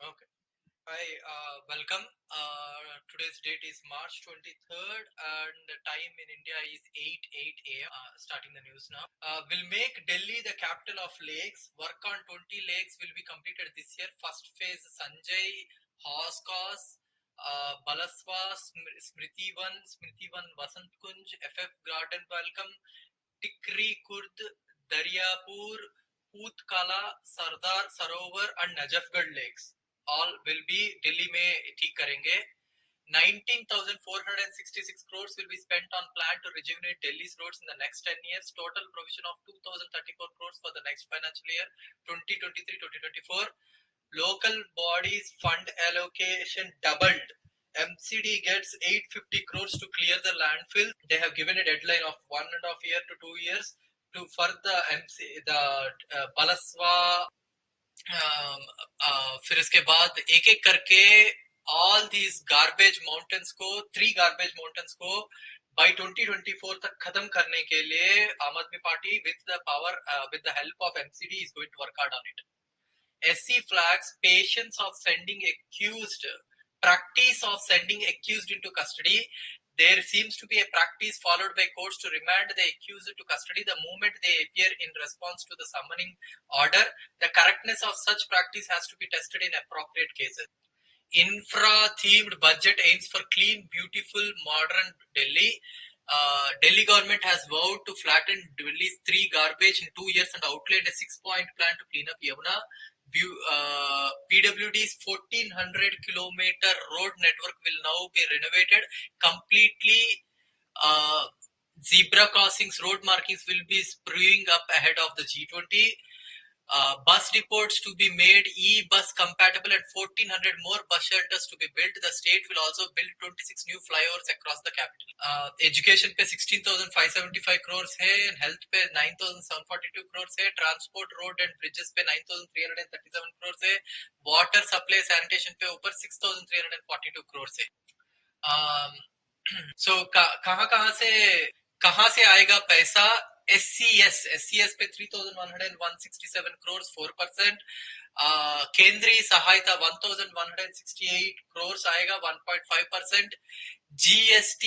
Okay. Hi, welcome. Today's date is March 23rd and the time in India is 8 a.m. Starting the news now. Will make Delhi the capital of lakes. Work on 20 lakes will be completed this year. First phase Sanjay, Hoscos, Balaswa, Smritivan, Vasant Kunj, FF Garden Welcome, Tikri Kurd, Daryapur, Pootkala, Sardar Sarovar and Najafgarh lakes. All will be Delhi में ठीक करेंगे. 19,466 crores will be spent on plan to rejuvenate Delhi's roads in the next 10 years. Total provision of 2,034 crores for the next financial year 2023-2024. Local bodies fund allocation doubled. MCD gets 850 crores to clear the landfill. They have given a deadline of 1.5 year to 2 years to further Balaswa. फिर इसके बाद एक एक करके all these garbage mountains को 3 garbage mountains को by 2024 तक खत्म करने के लिए आम आदमी party with the help of MCD is going to work hard on it. SC flags practice of sending accused into custody. There seems to be a practice followed by courts to remand the accused to custody the moment they appear in response to the summoning order. The correctness of such practice has to be tested in appropriate cases. Infra-themed budget aims for clean, beautiful, modern Delhi. Delhi government has vowed to flatten Delhi's 3 garbage in 2 years and outlaid a 6-point plan to clean up Yamuna. PWD's 1400 kilometer road network will now be renovated completely. Zebra crossings, road markings will be spruing up ahead of the G20. Bus depots to be made e-bus compatible and 1400 more bus shelters to be built. The state will also build 26 new flyovers across the capital. Education पे 16,575 crores है, health पे 9,742 crores है, transport, road and bridges पे 9,337 crores है, water supply sanitation पे ऊपर 6,342 crores है. So कहाँ से आएगा पैसा? SCS पे 3,167 crores 4%. केंद्रीय सहायता 1,168 crores आएगा 1.5%. GST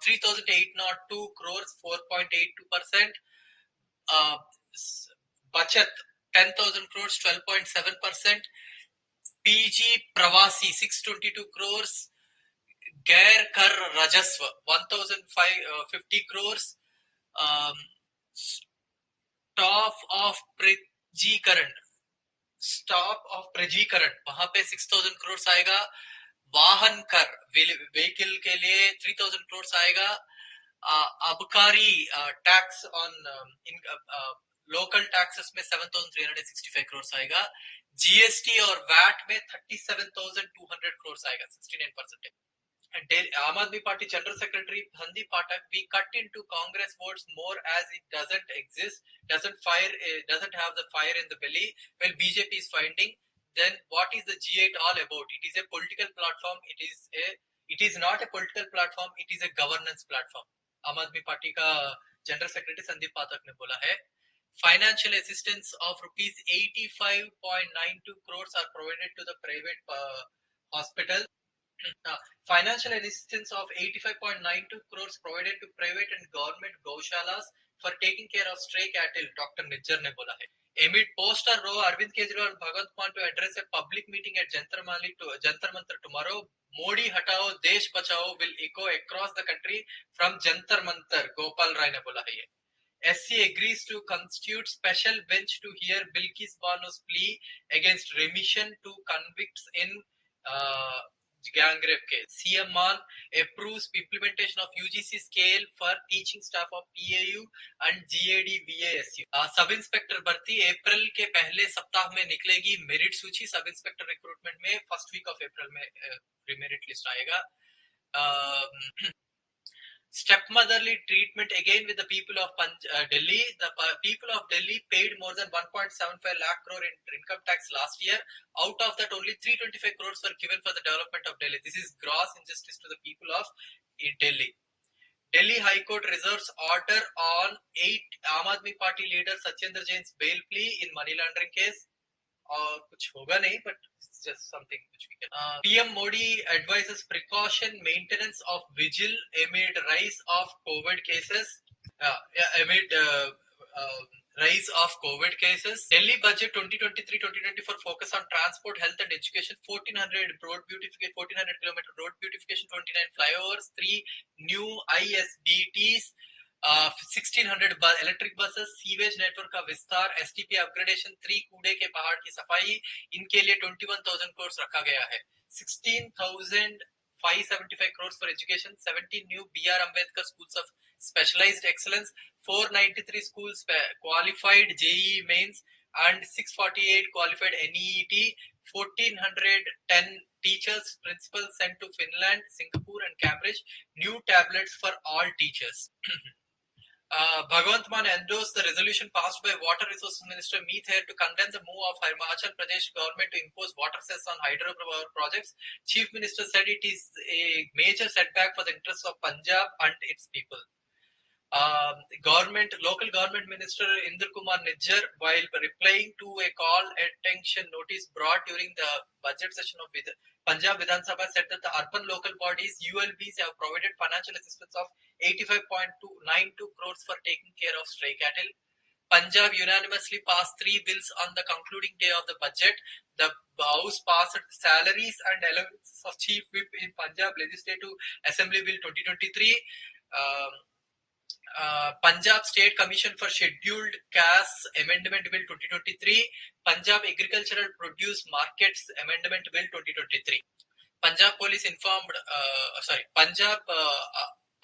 3,802 crores 4.82%. बचत 10,000 crores 12.7%. PG प्रवासी 622 crores. गैर कर राजस्व 1,050 crores. स्टॉप ऑफ प्रजीकरण वहां पे 6,000 crores आएगा. वाहन कर व्हीकल के लिए 3,000 crores आएगा. आबकारी टैक्स ऑन लोकल टैक्सेस में 7,365 crores आएगा. GST और VAT में 37,200 crores आएगा 69%. Aam Aadmi Party General Secretary Sandeep Pathak, we cut into Congress votes more as it doesn't exist, doesn't have the fire in the belly. Well, BJP is finding. Then what is the G8 all about? It is a political platform. It is not a political platform. It is a governance platform. Aam Aadmi Party का General Secretary Sandeep Pathak ने बोला है. Financial assistance of rupees 85.92 crores are provided to the private hospital. Financial assistance of 85.92 crores provided to private and government gaushalas for taking care of stray cattle, Dr. Nijjar ने बोला है. Amid poster row, Arvind Kejriwal and Bhagwant Mann to address a public meeting at Jantar Mantar tomorrow. Modi Hatao, Desh Bachao will echo across the country from Jantar Mantar, Gopal Rai ने बोला है. SC agrees to constitute special bench to hear Bilkis Banu's plea against remission to convicts in gang rape case. CM Maan approves implementation of UGC scale for teaching staff of PAU and GAD VASU. Sub inspector भर्ती अप्रैल के पहले सप्ताह में निकलेगी. Merit सूची sub inspector recruitment में first week of April में merit list आएगा. Stepmotherly treatment again with the people of Delhi. The people of Delhi paid more than 1.75 lakh crore in income tax last year. Out of that, only 325 crores were given for the development of Delhi. This is gross injustice to the people of Delhi. Delhi High Court reserves order on 8 Aam Aadmi Party leader Satyendra Jain's bail plea in money laundering case. और कुछ होगा नहीं, but it's just something which we can. PM Modi advises precaution maintenance of vigil amid rise of COVID cases. Amid rise of COVID cases. Delhi budget 2023-2024 focus on transport, health and education. 1400 road beautification, 1400 kilometer road beautification, 29 flyovers, 3 new ISBTs. 1600 electric buses, sewage network का विस्तार, STP upgradation, 3 कूड़े के पहाड़ की सफाई, इनके लिए 21,000 करोड़ रखा गया है. 16,575 crores for education, 17 new BR Ambedkar schools of specialized excellence, 493 schools qualified JEE mains and 648 qualified NEET, 1410 teachers, principals sent to Finland, Singapore and Cambridge, new tablets for all teachers. Bhagwant Mann endorsed the resolution passed by Water Resources Minister Meet Hair to condemn the move of Himachal Pradesh government to impose water cess on hydropower projects. Chief Minister said it is a major setback for the interests of Punjab and its people. Local government minister Inder Kumar Nijjar, while replying to a call attention notice brought during the budget session of Punjab Vidhan Sabha, said that the urban local bodies ULBs have provided financial assistance of 85.92 crores for taking care of stray cattle. Punjab unanimously passed 3 bills on the concluding day of the budget. The House passed Salaries and Allowances of Chief Whip in Punjab Legislative Assembly Bill 2023. Punjab State Commission for Scheduled Castes Amendment Bill 2023, Punjab Agricultural Produce Markets Amendment Bill 2023. Punjab Police Punjab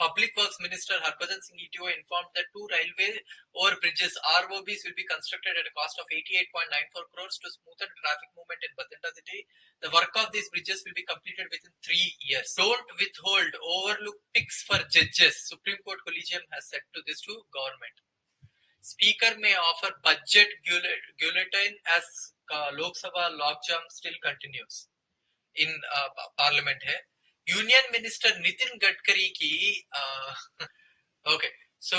Public Works Minister Harbhajan Singh ETO informed that 2 railway overbridges ROBs will be constructed at a cost of 88.94 crores to smoothen traffic movement in Bathinda city. The work of these bridges will be completed within 3 years. Don't withhold, overlook picks for judges. Supreme Court Collegium has said to this to government. Speaker may offer budget guillotine as Lok Sabha logjam still continues. In Parliament है. Union Minister Nitin Gadkari की okay, so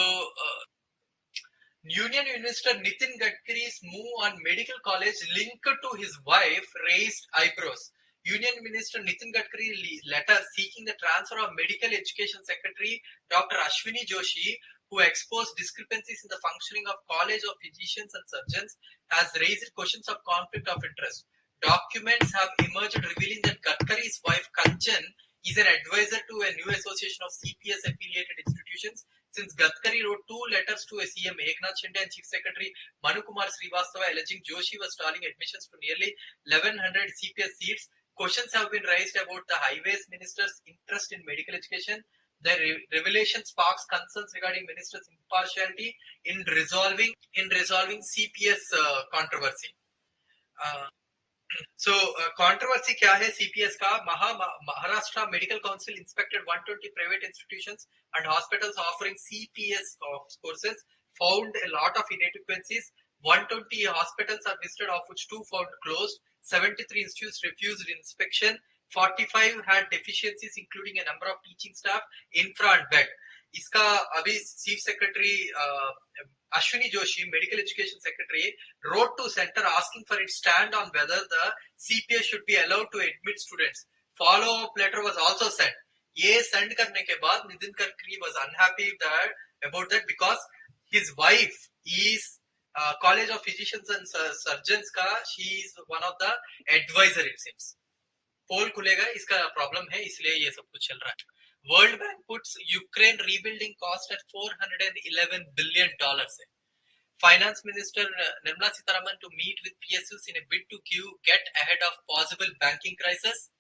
Union Minister Nitin Gadkari's move on medical college linked to his wife raised eyebrows. Union Minister Nitin Gadkari letter seeking the transfer of Medical Education Secretary Dr. Ashwini Joshi, who exposed discrepancies in the functioning of College of Physicians and Surgeons, has raised questions of conflict of interest. Documents have emerged revealing that Gadkari's wife Kanchan is an advisor to a new association of CPS affiliated institutions. Since Gadkari wrote 2 letters to a CM Eknath Shinde and Chief Secretary Manu Kumar Srivastava alleging Joshi was stalling admissions to nearly 1100 CPS seats, questions have been raised about the Highways Minister's interest in medical education. The revelation sparks concerns regarding minister's impartiality in resolving CPS controversy. So controversy क्या है CPS का? Maharashtra Medical Council inspected 120 private institutions and hospitals offering CPS courses, found a lot of inadequacies. 120 hospitals are listed, of which 2 found closed. 73 institutes refused inspection. 45 had deficiencies, including a number of teaching staff, infra and bed. इसका अभी chief secretary Ashwini Joshi, Medical Education Secretary, wrote to Center asking for its stand on whether the CPS should be allowed to admit students. Follow-up letter was also sent. ये send करने के बाद Nitin Gadkari was unhappy about that because his wife is College of Physicians and Surgeons का, she is one of the advisor it seems. पोल खुलेगा, इसका problem है, इसलिए ये सब कुछ चल रहा है. World Bank puts Ukraine rebuilding cost at $411 billion. Finance Minister Nirmala Sitharaman to meet with PSUs in a bid to get ahead of possible banking crisis.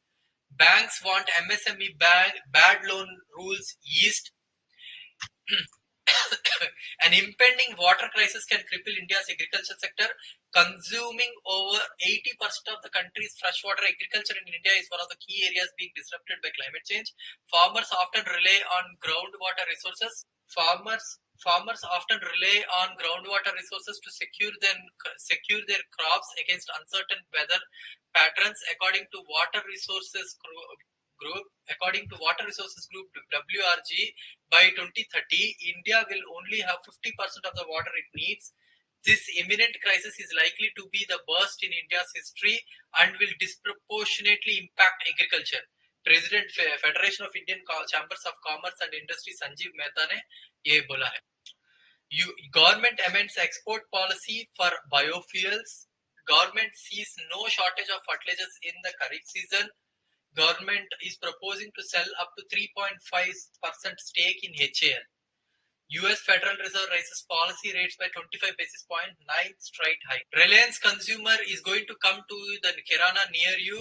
Banks want MSME bad loan rules eased. An impending water crisis can cripple India's agriculture sector. Consuming over 80% of the country's freshwater, agriculture in India is one of the key areas being disrupted by climate change. Farmers often rely on groundwater resources. Farmers often rely on groundwater resources to secure their crops against uncertain weather patterns. According to Water Resources Group WRG, by 2030, India will only have 50% of the water it needs. This imminent crisis is likely to be the worst in India's history and will disproportionately impact agriculture. President Federation of Indian Chambers of Commerce and Industry Sanjeev Mehta ने ये बोला है. Government amends export policy for biofuels. Government sees no shortage of fertilizers in the Kharif season. Government is proposing to sell up to 3.5% stake in HAL. US Federal Reserve raises policy rates by 25 basis points, 9th straight hike. Reliance Consumer is going to come to the Kirana near you.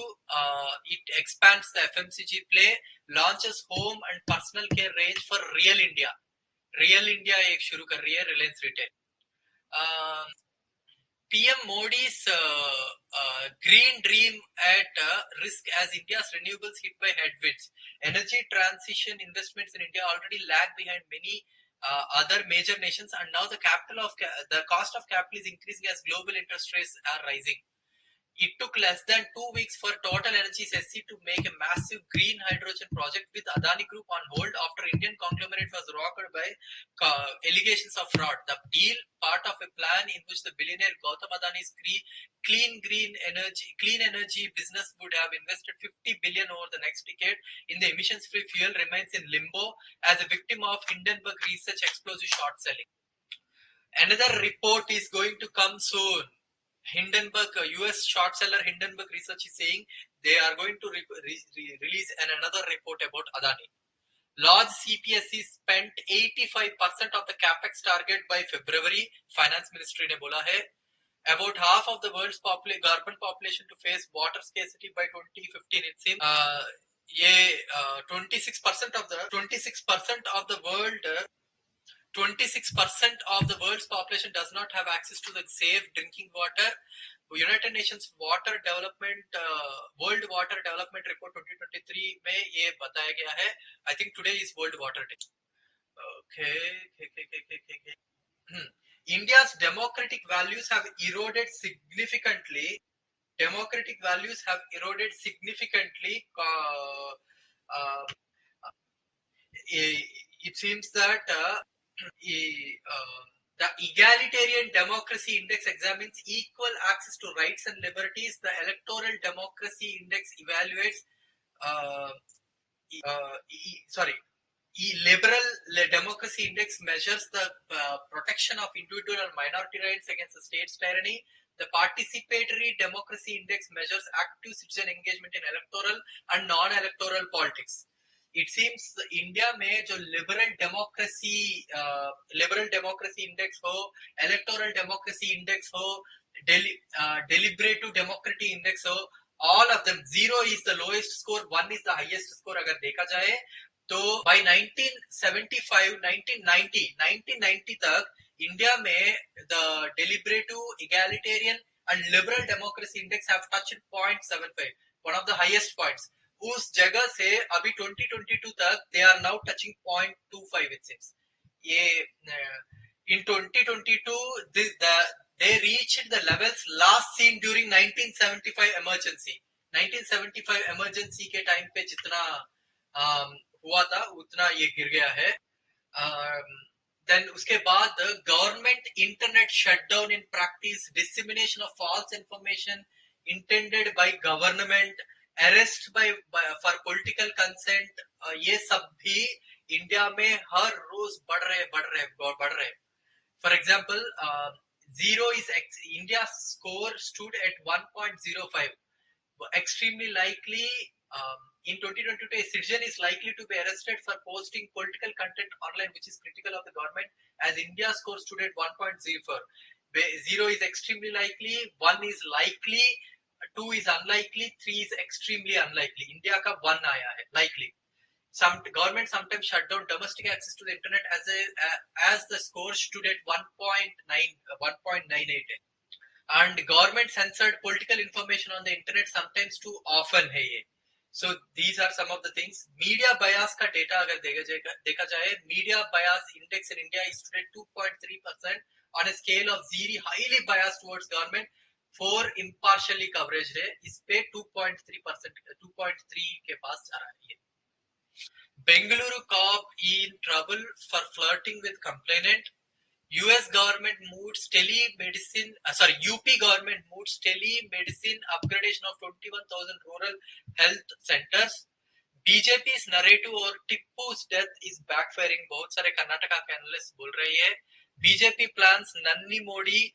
It expands the FMCG play, launches home and personal care range for Real India. Real India एक शुरू कर रही है Reliance Retail. PM Modi's green dream at risk as India's renewables hit by headwinds. Energy transition investments in India already lag behind many other major nations, and now the cost of capital is increasing as global interest rates are rising. It took less than 2 weeks for Total Energies SC to make a massive green hydrogen project with Adani Group on hold after Indian conglomerate was rocked by allegations of fraud. The deal, part of a plan in which the billionaire Gautam Adani's clean energy business would have invested 50 billion over the next decade in the emissions-free fuel, remains in limbo as a victim of Hindenburg Research explosive short selling. Another report is going to come soon. Hindenburg, US short seller Hindenburg Research is saying they are going to release another report about Adani. Large CPSE spent 85% of the capex target by February. Finance Ministry ने बोला है. About half of the world's urban population to face water scarcity by 2015. It seems. 26% of the world. 26% of the world's population does not have access to the safe drinking water. United Nations World Water Development Report 2023 में ये बताया गया है. I think today is World Water Day. Okay. India's democratic values have eroded significantly. It seems that the Egalitarian Democracy Index examines equal access to rights and liberties. The Electoral Democracy Index evaluates Liberal Democracy Index measures the protection of individual and minority rights against the state's tyranny. The Participatory Democracy Index measures active citizen engagement in electoral and non-electoral politics. It seems India में जो liberal democracy index हो, electoral democracy index हो, deliberative democracy index हो, all of them, 0 is the lowest score, 1 is the highest score. अगर देखा जाए तो by 1990 तक इंडिया में the deliberative, egalitarian and liberal democracy index have touched 0.75, one of the highest points. उस जगह से अभी 2022 तक they are now touching 0.25 it seems. In 2022 they reached the levels last seen during 1975 emergency. 1975 emergency के time पे जितना हुआ था उतना ये गिर गया है. Then उसके बाद government internet shutdown in practice, dissemination of false information intended by government, arrest for political consent, ये सब भी इंडिया में हर रोज बढ़ रहे. For example, India's score stood at 1.05. Extremely likely, in 2022, a citizen is likely to be arrested for posting political content online which is critical of the government, as India's score stood at 1.04. 0 is extremely likely, 1 is likely, 2 is unlikely, 3 is extremely unlikely. India का 1 आया है, likely. Some government sometimes shut down domestic access to the internet as the score stood at 1.98. And government censored political information on the internet sometimes too often है ये. So these are some of the things. Media bias का data अगर देखा जाए, media bias index in India is stood at 2.3% on a scale of 0 highly biased towards government. 4 impartially coverage है, इस पे 2.3 के पास जा रहा है. Bengaluru cop in trouble for flirting with complainant. US government moves telemedicine, UP government moves telemedicine upgradation of 21,000 rural health centers. BJP's narrative और टिप्पू's death is backfiring. बहुत सारे कर्नाटका के एनालिस्ट बोल रही है. बीजेपी plans नन्नी Modi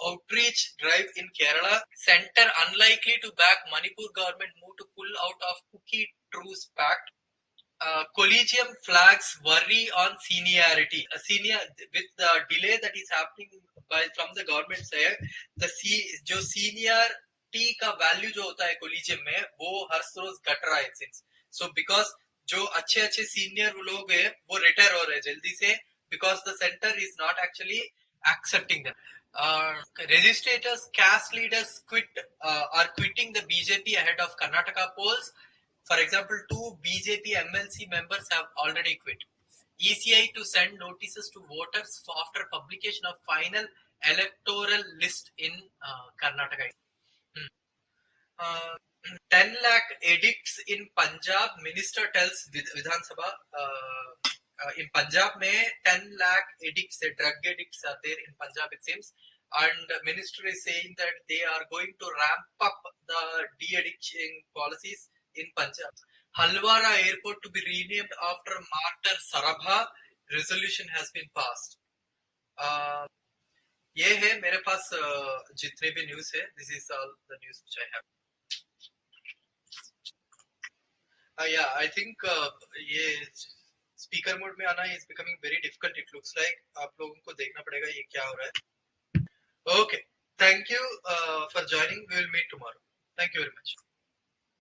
outreach drive in Kerala. Center unlikely to back Manipur government move to pull out of cookie truce pact. Collegium flags worry on seniority. Senior with the delay that is happening from the government side, जो seniority का value जो होता है collegium में वो हर रोज घट रहा है since. So because जो अच्छे senior लोग हैं वो retire हो रहे हैं जल्दी से because the center is not actually accepting them. Registrators, caste leaders are quitting the BJP ahead of Karnataka polls. For example, 2 BJP MLC members have already quit. ECI to send notices to voters after publication of final electoral list in Karnataka. 10 lakh edicts in Punjab, minister tells Vidhan Sabha. In Punjab, 10 lakh edicts, drug edicts are there in Punjab, it seems. And the minister is saying that they are going to ramp up the de-addiction policies in Punjab. Halwara airport to be renamed after martyr Sarabha. Resolution has been passed. ये है मेरे पास जितने भी news है. This is all the news which I have. Yeah, I think ये speaker mode में आना is becoming very difficult. It looks like आप लोगों को देखना पड़ेगा ये क्या हो रहा है. Okay, thank you for joining. We will meet tomorrow. Thank you very much.